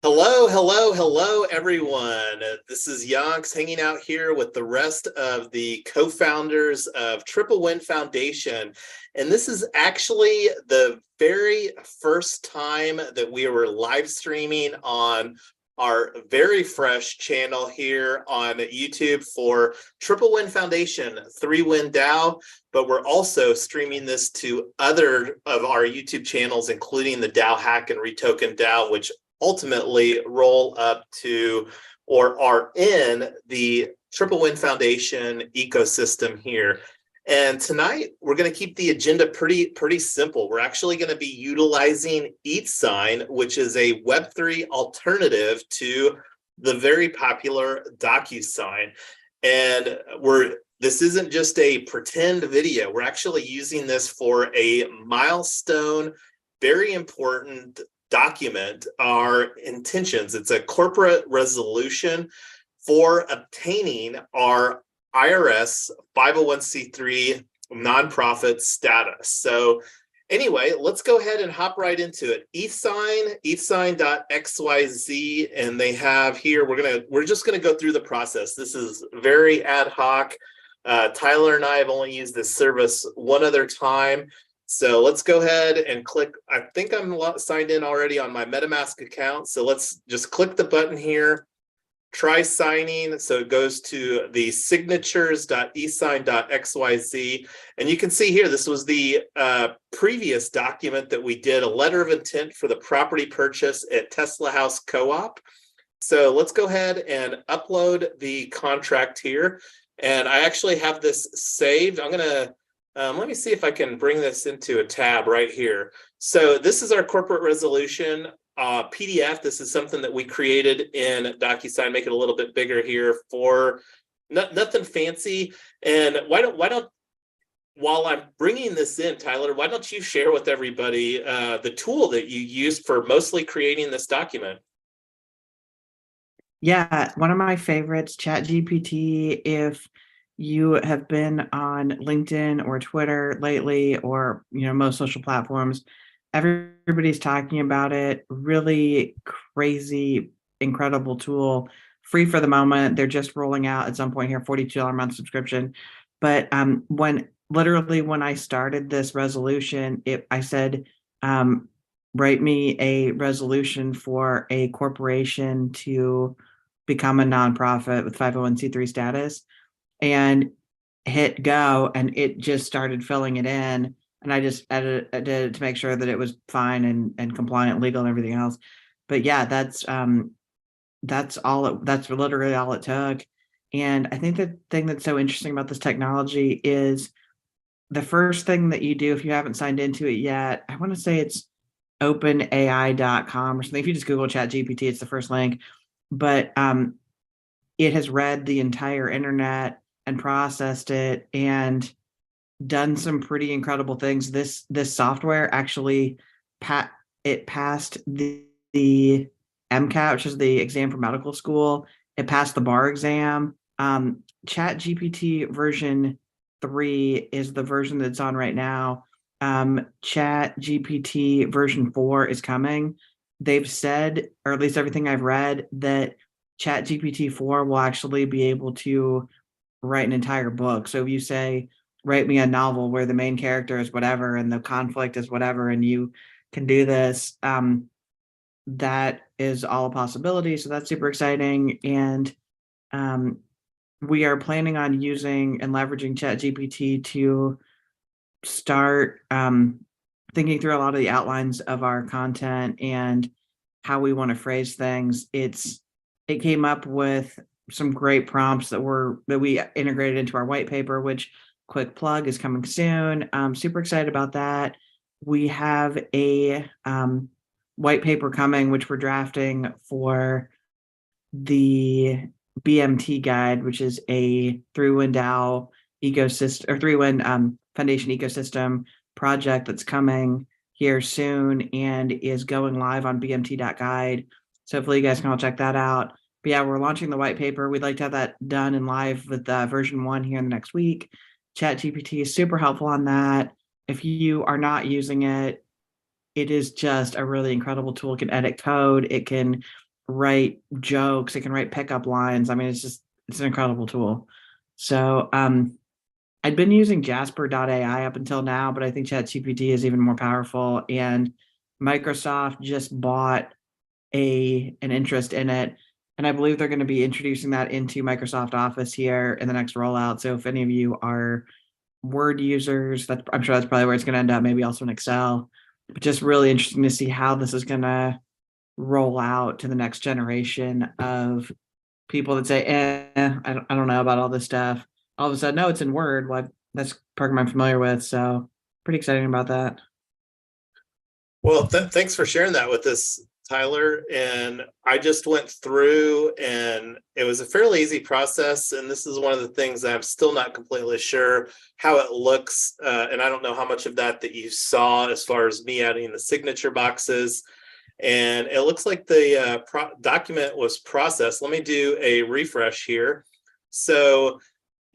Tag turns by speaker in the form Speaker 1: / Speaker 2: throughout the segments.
Speaker 1: Hello, hello, hello, everyone. This is Yonks hanging out here with the rest of the co-founders of Triple Win Foundation. And this is actually the very first time that we were live streaming on our very fresh channel here on YouTube for Triple Win Foundation, 3Win DAO, but we're also streaming this to other of our YouTube channels, including the DAO Hack and Retoken DAO, which ultimately roll up to or are in the Triple Win Foundation ecosystem here. And tonight we're going to keep the agenda pretty simple. We're actually going to be utilizing ETHsign, which is a Web3 alternative to the very popular Docusign. And this isn't just a pretend video. We're actually using this for a milestone, very important document our intentions. It's a corporate resolution for obtaining our IRS 501c3 nonprofit status. So anyway, let's go ahead and hop right into it. ETHsign, ETHsign.xyz, and they have here, we're just gonna go through the process. This is very ad hoc. Tyler and I have only used this service one other time. So let's go ahead and click. I think I'm signed in already on my MetaMask account. So let's just click the button here, try signing. So it goes to the signatures.ethsign.xyz. And you can see here, this was the previous document that we did, a letter of intent for the property purchase at Tesla House Co-op. So let's go ahead and upload the contract here. And I actually have this saved. I'm gonna, let me see if I can bring this into a tab right here. So this is our corporate resolution PDF. This is something that we created in Docusign. Make it a little bit bigger here for nothing fancy. And while I'm bringing this in, Tyler, why don't you share with everybody the tool that you used for mostly creating this document?
Speaker 2: Yeah, one of my favorites, ChatGPT. If you have been on LinkedIn or Twitter lately, or most social platforms, everybody's talking about it. Really crazy, incredible tool. Free for the moment. They're just rolling out at some point here, $42 a month subscription. But when I started this resolution, I said, write me a resolution for a corporation to become a nonprofit with 501c3 status, and hit go, and it just started filling it in. And I just edited it to make sure that it was fine and compliant, legal, and everything else. But yeah, that's literally all it took. And I think the thing that's so interesting about this technology is the first thing that you do, if you haven't signed into it yet, I want to say it's openai.com or something. If you just Google ChatGPT, it's the first link. But it has read the entire internet and processed it and done some pretty incredible things. This software actually passed the MCAT, which is the exam for medical school. It passed the bar exam. ChatGPT version 3 is the version that's on right now. ChatGPT version 4 is coming. They've said, or at least everything I've read, that ChatGPT 4 will actually be able to write an entire book. So if you say, write me a novel where the main character is whatever and the conflict is whatever, and you can do this, that is all a possibility. So that's super exciting. And we are planning on using and leveraging ChatGPT to start thinking through a lot of the outlines of our content and how we want to phrase things. It came up with some great prompts that we integrated into our white paper, which, quick plug, is coming soon. I'm super excited about that. We have a white paper coming, which we're drafting for the BMT guide, which is a 3Win DAO ecosystem, or 3Win Foundation ecosystem project that's coming here soon and is going live on bmt.guide. So hopefully you guys can all check that out. But yeah, we're launching the white paper. We'd like to have that done and live with version 1 here in the next week. ChatGPT is super helpful on that. If you are not using it, it is just a really incredible tool. It can edit code. It can write jokes. It can write pickup lines. I mean, it's an incredible tool. So I'd been using Jasper.ai up until now, but I think ChatGPT is even more powerful. And Microsoft just bought an interest in it. And I believe they're going to be introducing that into Microsoft Office here in the next rollout. So if any of you are Word users, I'm sure that's probably where it's going to end up, maybe also in Excel. But just really interesting to see how this is going to roll out to the next generation of people that say, I don't know about all this stuff. All of a sudden, no, it's in Word. Well, that's a program I'm familiar with. So pretty exciting about that.
Speaker 1: Well, thanks for sharing that with us, Tyler. And I just went through, and it was a fairly easy process. And this is one of the things that I'm still not completely sure how it looks. And I don't know how much of that you saw as far as me adding the signature boxes. And it looks like the document was processed. Let me do a refresh here. So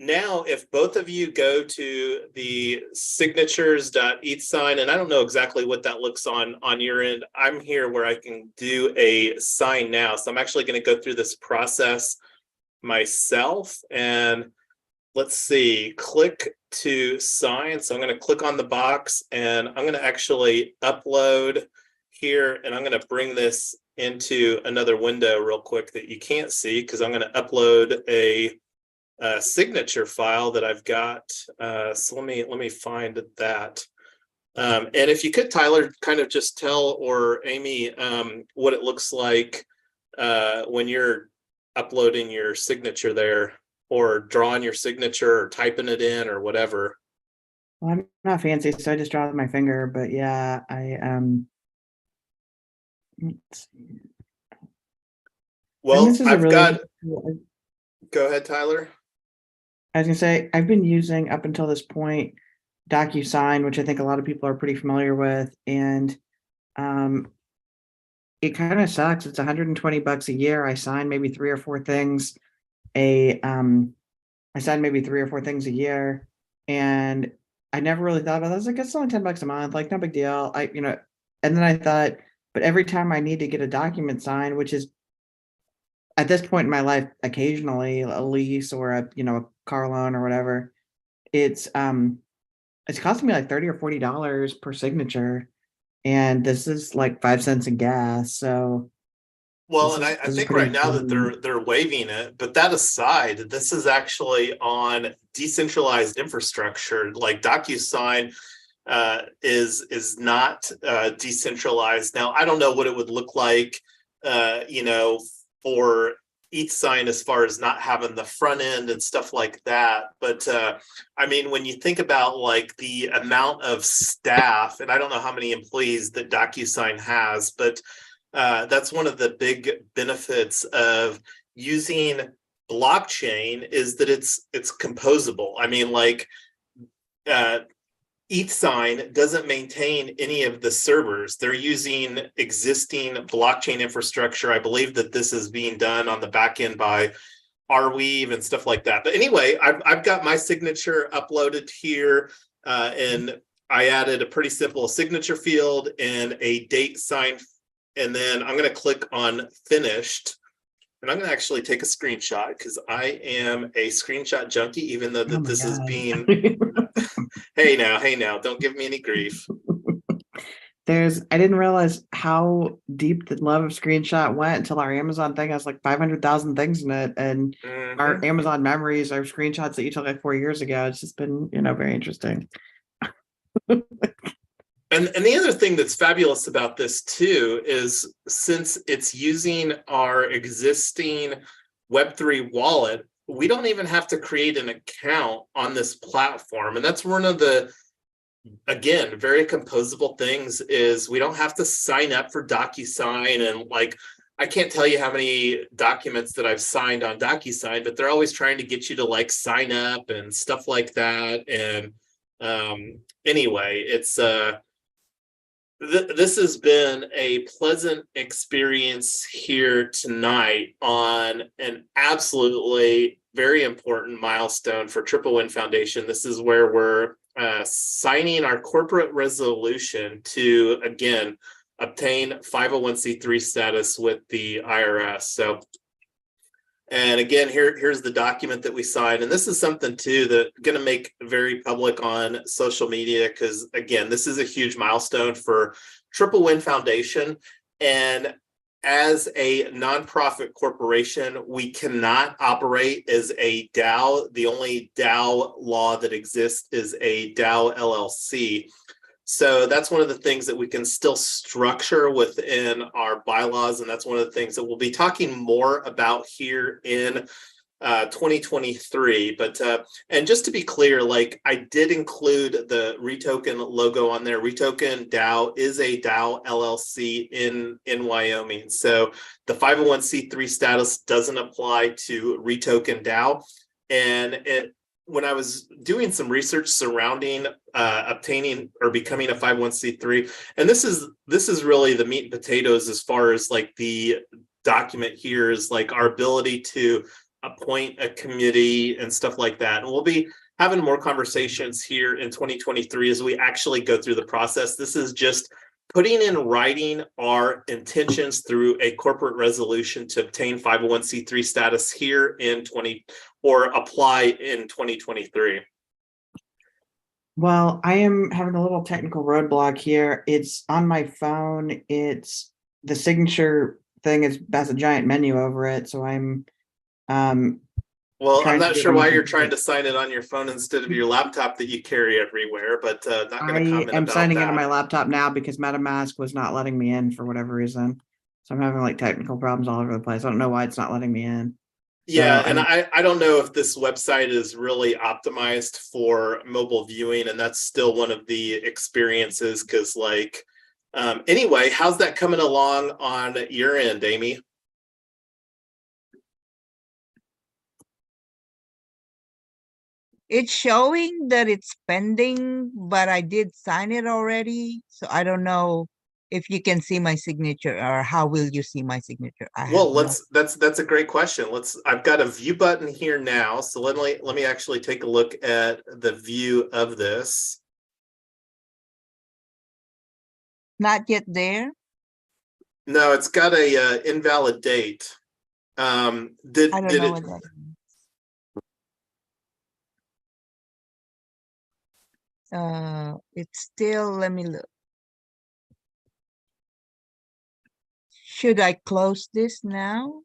Speaker 1: now, if both of you go to the signatures.ETHsign, and I don't know exactly what that looks on your end, I'm here where I can do a sign now. So I'm actually going to go through this process myself. And let's see, click to sign. So I'm going to click on the box, and I'm going to actually upload here, and I'm going to bring this into another window real quick that you can't see, because I'm going to upload a signature file that I've got. So let me find that. And if you could, Tyler, kind of just tell, or Amy, what it looks like when you're uploading your signature there, or drawing your signature, or typing it in, or whatever.
Speaker 2: Well, I'm not fancy, so I just draw with my finger. But yeah, let's see.
Speaker 1: Well,
Speaker 2: this is
Speaker 1: I've got.
Speaker 2: really
Speaker 1: Go ahead, Tyler.
Speaker 2: I was gonna say, I've been using up until this point DocuSign, which I think a lot of people are pretty familiar with, and it kind of sucks. It's $120 a year. I sign maybe three or four things. I sign maybe three or four things a year, and I never really thought about that. I was like, it's only $10 a month, like no big deal. And then I thought, but every time I need to get a document signed, which is at this point in my life, occasionally a lease or a car loan or whatever, it's costing me like $30 or $40 per signature, and this is like 5 cents in gas. So
Speaker 1: Well,
Speaker 2: this
Speaker 1: and
Speaker 2: is
Speaker 1: I
Speaker 2: this is
Speaker 1: think
Speaker 2: pretty
Speaker 1: right now that
Speaker 2: important.
Speaker 1: they're waiving it, but that aside, this is actually on decentralized infrastructure. Like DocuSign is not decentralized. Now, I don't know what it would look like, for ETHsign as far as not having the front end and stuff like that. But I mean, when you think about like the amount of staff, and I don't know how many employees that DocuSign has, but that's one of the big benefits of using blockchain, is that it's composable. I mean, like ETHsign doesn't maintain any of the servers. They're using existing blockchain infrastructure. I believe that this is being done on the back end by Arweave and stuff like that. But anyway, I've got my signature uploaded here, and I added a pretty simple signature field and a date sign. And then I'm going to click on finished, and I'm going to actually take a screenshot, because I am a screenshot junkie, even though
Speaker 2: Oh
Speaker 1: that
Speaker 2: my
Speaker 1: this is
Speaker 2: god.
Speaker 1: being, hey now, don't give me any grief.
Speaker 2: I didn't realize how deep the love of screenshot went until our Amazon thing has like 500,000 things in it, and our
Speaker 1: Mm-hmm.
Speaker 2: Amazon memories are screenshots that you took like 4 years ago. It's just been, very interesting.
Speaker 1: And the other thing that's fabulous about this too is, since it's using our existing Web3 wallet, we don't even have to create an account on this platform. And that's one of the, again, very composable things, is we don't have to sign up for DocuSign. And like, I can't tell you how many documents that I've signed on DocuSign, but they're always trying to get you to like sign up and stuff like that. And anyway, it's this has been a pleasant experience here tonight on an absolutely very important milestone for Triple Win Foundation. This is where we're signing our corporate resolution to, again, obtain 501c3 status with the IRS. So, and again, here's the document that we signed. And this is something too that I'm going to make very public on social media, because again, this is a huge milestone for Triple Win Foundation. And as a nonprofit corporation, we cannot operate as a DAO. The only DAO law that exists is a DAO LLC. So that's one of the things that we can still structure within our bylaws. And that's one of the things that we'll be talking more about here in 2023. But and just to be clear, like I did include the Retoken logo on there. Retoken DAO is a DAO LLC in Wyoming. So the 501c3 status doesn't apply to Retoken DAO. And when I was doing some research surrounding obtaining or becoming a 501c3, and this is really the meat and potatoes as far as like the document here is like our ability to appoint a committee and stuff like that. And we'll be having more conversations here in 2023 as we actually go through the process. This is just putting in writing our intentions through a corporate resolution to obtain 501c3 status here in or apply in 2023.
Speaker 2: Well, I am having a little technical roadblock here. It's on my phone. It's the signature thing has a giant menu over it. So I'm
Speaker 1: well, I'm not sure why you're
Speaker 2: computer.
Speaker 1: trying to sign it on your phone instead of your laptop that you carry everywhere, but not going to comment
Speaker 2: I am
Speaker 1: about
Speaker 2: signing
Speaker 1: that.
Speaker 2: into my laptop now because MetaMask was not letting me in for whatever reason. So I'm having like technical problems all over the place. I don't know why it's not letting me in.
Speaker 1: Yeah, and I don't know if this website is really optimized for mobile viewing, and that's still one of the experiences, because like, anyway, how's that coming along on your end, Amy?
Speaker 3: It's showing that it's pending, but I did sign it already. So I don't know if you can see my signature, or how will you see my signature?
Speaker 1: Well, that's a great question. I've got a view button here now. So let me actually take a look at the view of this.
Speaker 3: Not yet there.
Speaker 1: No, it's got a invalid date.
Speaker 3: I don't know what that is. It's still, let me look. Should I close this now?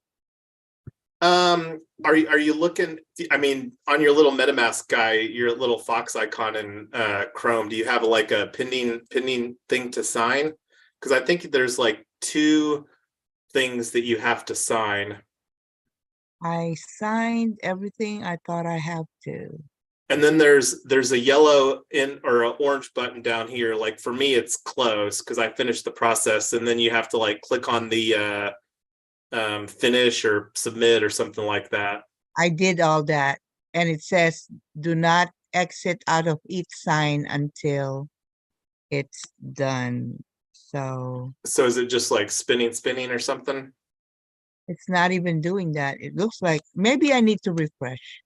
Speaker 1: Are you looking, I mean, on your little MetaMask guy, your little Fox icon in Chrome, do you have like a pending thing to sign? Because I think there's like 2 things that you have to sign.
Speaker 3: I signed everything I thought I have to.
Speaker 1: And then there's a yellow or an orange button down here. Like for me, it's close because I finished the process, and then you have to like click on the finish or submit or something like that.
Speaker 3: I did all that, and it says do not exit out of ETHsign until it's done. So
Speaker 1: is it just like spinning or something?
Speaker 3: it's not even doing that. It looks like maybe I need to refresh.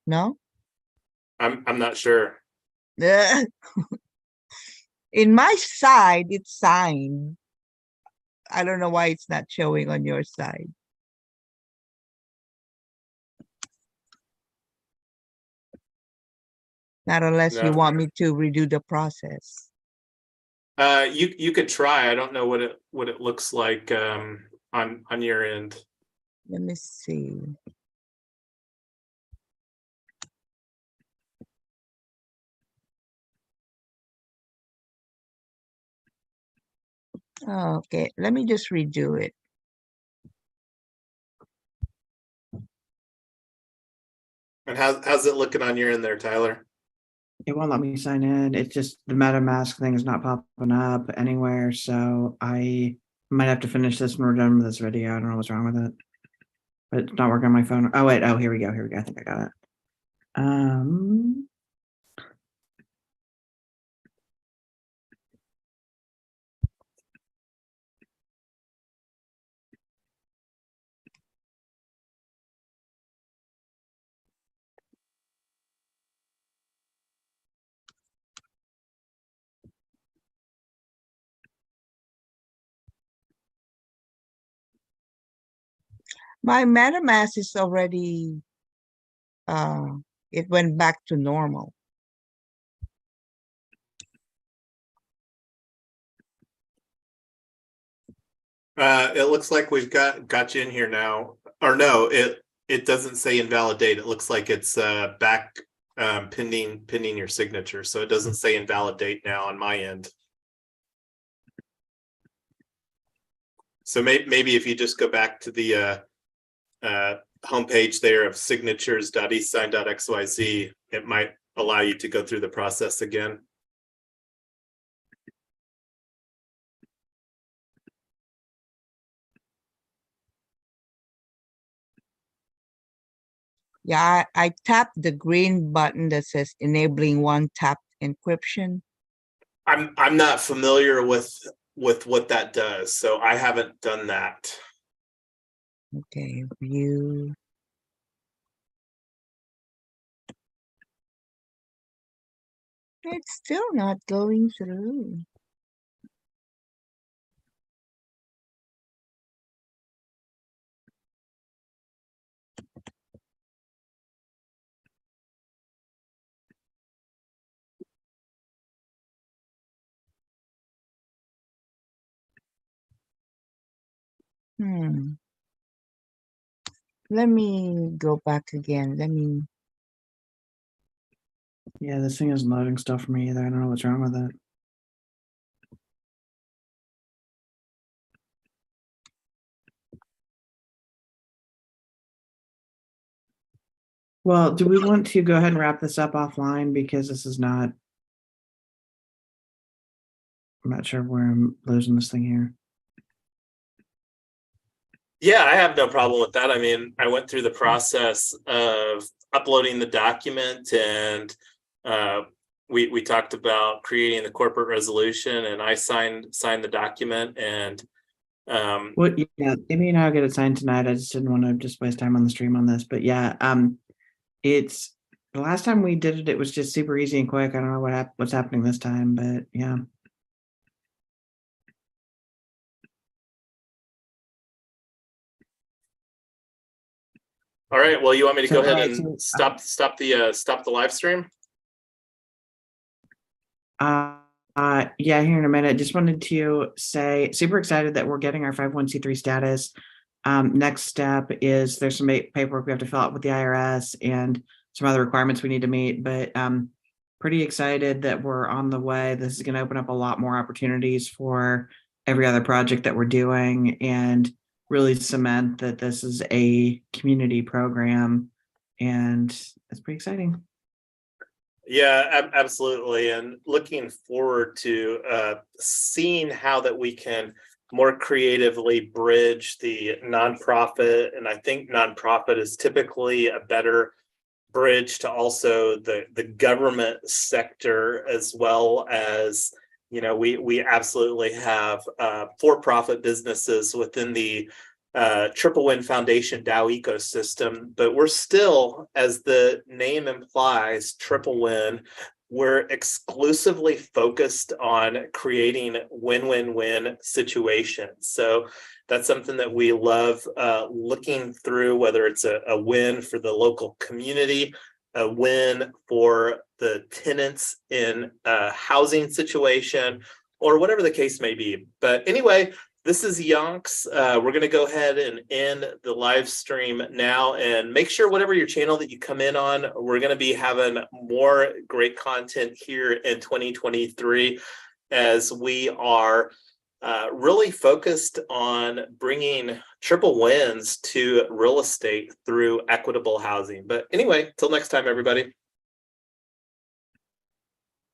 Speaker 3: No?
Speaker 1: I'm not sure.
Speaker 3: In my side, it's signed. I don't know why it's not showing on your side. Not unless you want me to redo the process.
Speaker 1: You could try. I don't know what it looks like on your end.
Speaker 3: Let me see. Okay, let me just redo it.
Speaker 1: And how's it looking on your end there, Tyler?
Speaker 2: It won't let me sign in. It's just the MetaMask thing is not popping up anywhere. So I might have to finish this when we're done with this video. I don't know what's wrong with it. But it's not working on my phone. Oh wait, oh here we go. I think I got it.
Speaker 3: My MetaMask is already, it went back to normal.
Speaker 1: It looks like we've got you in here now. Or no, it doesn't say invalidate. It looks like it's back pending your signature. So it doesn't say invalidate now on my end. So maybe if you just go back to the homepage there of signatures.ethsign.xyz, it might allow you to go through the process again.
Speaker 3: Yeah, I tapped the green button that says enabling one-tap encryption.
Speaker 1: I'm not familiar with what that does, so I haven't done that.
Speaker 3: Okay, view. It's still not going through. Let me go back again.
Speaker 2: Yeah, this thing isn't loading stuff for me either. I don't know what's wrong with it. Well, do we want to go ahead and wrap this up offline, because this is not, I'm not sure where I'm losing this thing here.
Speaker 1: Yeah, I have no problem with that. I mean, I went through the process of uploading the document, and we talked about creating the corporate resolution, and I signed the document. And
Speaker 2: What? Yeah, maybe I'll get it signed tonight. I just didn't want to just waste time on the stream on this, but yeah, it's the last time we did it, it was just super easy and quick. I don't know what's happening this time, but yeah.
Speaker 1: all right, well, you want me to
Speaker 2: So,
Speaker 1: go ahead and stop the live stream?
Speaker 2: Yeah, here in a minute. Just wanted to say, super excited that we're getting our 501c3 status. Next step is there's some paperwork we have to fill out with the IRS and some other requirements we need to meet, but pretty excited that we're on the way. This is going to open up a lot more opportunities for every other project that we're doing, and really cement that this is a community program, and it's pretty exciting.
Speaker 1: Yeah, absolutely. And looking forward to seeing how that we can more creatively bridge the nonprofit. And I think nonprofit is typically a better bridge to also the government sector, as well as, you know, we absolutely have for-profit businesses within the Triple Win Foundation DAO ecosystem, but we're still, as the name implies, Triple Win, we're exclusively focused on creating win-win-win situations. So that's something that we love looking through, whether it's a win for the local community, a win for the tenants in a housing situation, or whatever the case may be. But anyway, this is Yonks. We're going to go ahead and end the live stream now, and make sure whatever your channel that you come in on, we're going to be having more great content here in 2023, as we are really focused on bringing triple wins to real estate through equitable housing. But anyway, till next time, everybody.